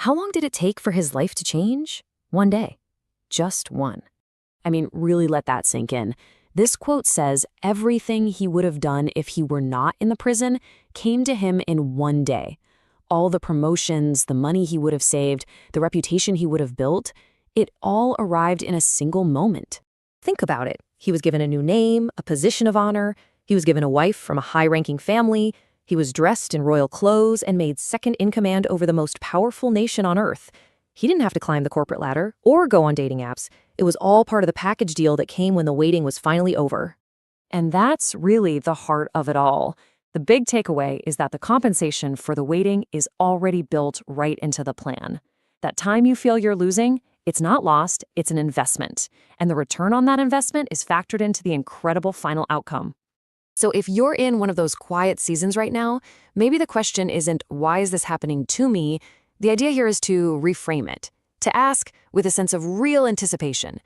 How long did it take for his life to change? One day. Just one. I mean, really let that sink in. This quote says everything he would have done if he were not in the prison came to him in one day. All the promotions, the money he would have saved, the reputation he would have built, it all arrived in a single moment. Think about it. He was given a new name, a position of honor. He was given a wife from a high-ranking family. He was dressed in royal clothes and made second in command over the most powerful nation on earth. He didn't have to climb the corporate ladder or go on dating apps. It was all part of the package deal that came when the waiting was finally over. And that's really the heart of it all. The big takeaway is that the compensation for the waiting is already built right into the plan. That time you feel you're losing, it's not lost, it's an investment. And the return on that investment is factored into the incredible final outcome. So if you're in one of those quiet seasons right now, maybe the question isn't, why is this happening to me? The idea here is to reframe it, to ask with a sense of real anticipation,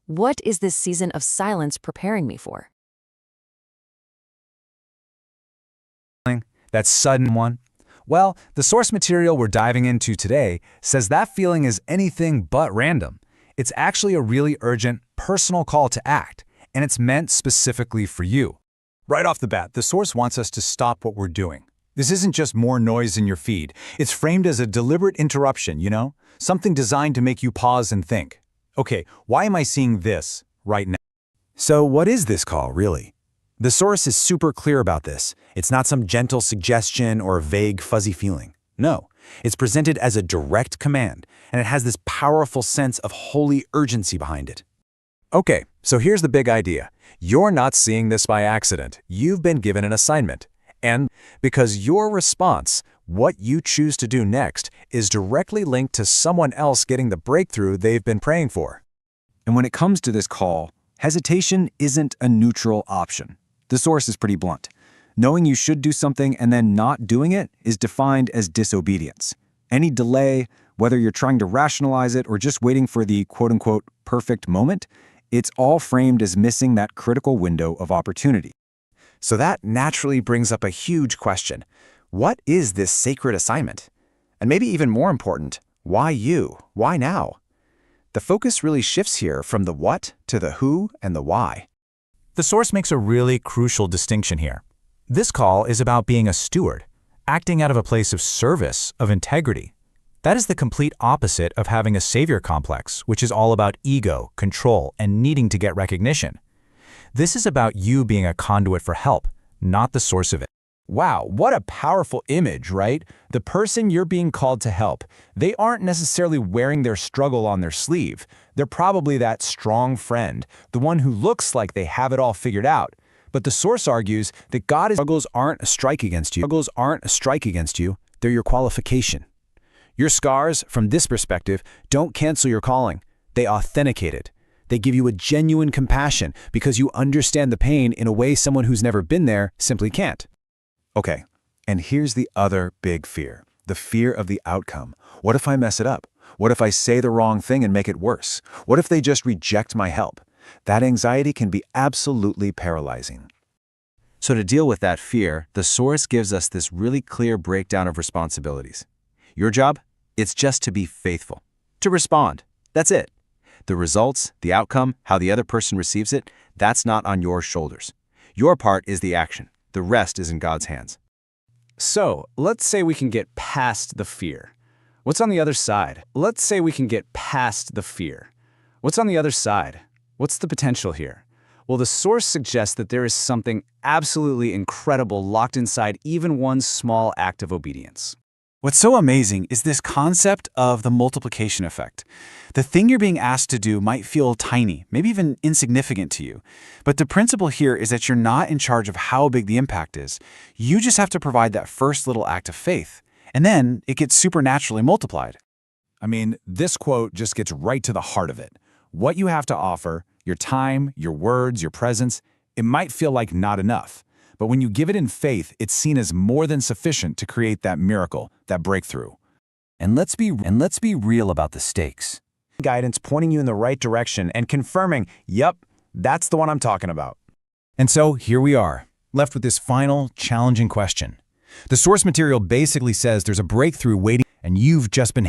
what is this season of silence preparing me for? That sudden one? Well, the source material we're diving into today says that feeling is anything but random. It's actually a really urgent, personal call to act, and it's meant specifically for you. Right off the bat, the source wants us to stop what we're doing. This isn't just more noise in your feed. It's framed as a deliberate interruption, Something designed to make you pause and think. Okay, why am I seeing this right now? So what is this call, really? The source is super clear about this. It's not some gentle suggestion or a vague, fuzzy feeling. No, it's presented as a direct command, and it has this powerful sense of holy urgency behind it. Okay, so here's the big idea. You're not seeing this by accident. You've been given an assignment. And because your response, what you choose to do next, is directly linked to someone else getting the breakthrough they've been praying for. And when it comes to this call, hesitation isn't a neutral option. The source is pretty blunt. Knowing you should do something and then not doing it is defined as disobedience. Any delay, whether you're trying to rationalize it or just waiting for the quote-unquote perfect moment, it's all framed as missing that critical window of opportunity. So that naturally brings up a huge question. What is this sacred assignment? And maybe even more important, why you? Why now? The focus really shifts here from the what to the who and the why. The source makes a really crucial distinction here. This call is about being a steward, acting out of a place of service, of integrity. That is the complete opposite of having a savior complex, which is all about ego, control, and needing to get recognition. This is about you being a conduit for help, not the source of it. Wow, what a powerful image, right? The person you're being called to help, they aren't necessarily wearing their struggle on their sleeve. They're probably that strong friend, the one who looks like they have it all figured out. But the source argues that God's struggles aren't a strike against you. Struggles aren't a strike against you. They're your qualification. Your scars, from this perspective, don't cancel your calling. They authenticate it. They give you a genuine compassion because you understand the pain in a way someone who's never been there simply can't. Okay, and here's the other big fear, the fear of the outcome. What if I mess it up? What if I say the wrong thing and make it worse? What if they just reject my help? That anxiety can be absolutely paralyzing. So to deal with that fear, the source gives us this really clear breakdown of responsibilities. Your job? It's just to be faithful, to respond. That's it. The results, the outcome, how the other person receives it, that's not on your shoulders. Your part is the action. The rest is in God's hands. So, let's say we can get past the fear. What's on the other side? Let's say we can get past the fear. What's on the other side? What's the potential here? Well, the source suggests that there is something absolutely incredible locked inside even one small act of obedience. What's so amazing is this concept of the multiplication effect. The thing you're being asked to do might feel tiny, maybe even insignificant to you. But the principle here is that you're not in charge of how big the impact is. You just have to provide that first little act of faith. And then it gets supernaturally multiplied. I mean, this quote just gets right to the heart of it. What you have to offer, your time, your words, your presence, it might feel like not enough. But when you give it in faith, it's seen as more than sufficient to create that miracle, that breakthrough. And let's be real about the stakes. Guidance pointing you in the right direction and confirming, yep, that's the one I'm talking about. And so here we are, left with this final, challenging question. The source material basically says there's a breakthrough waiting, and you've just been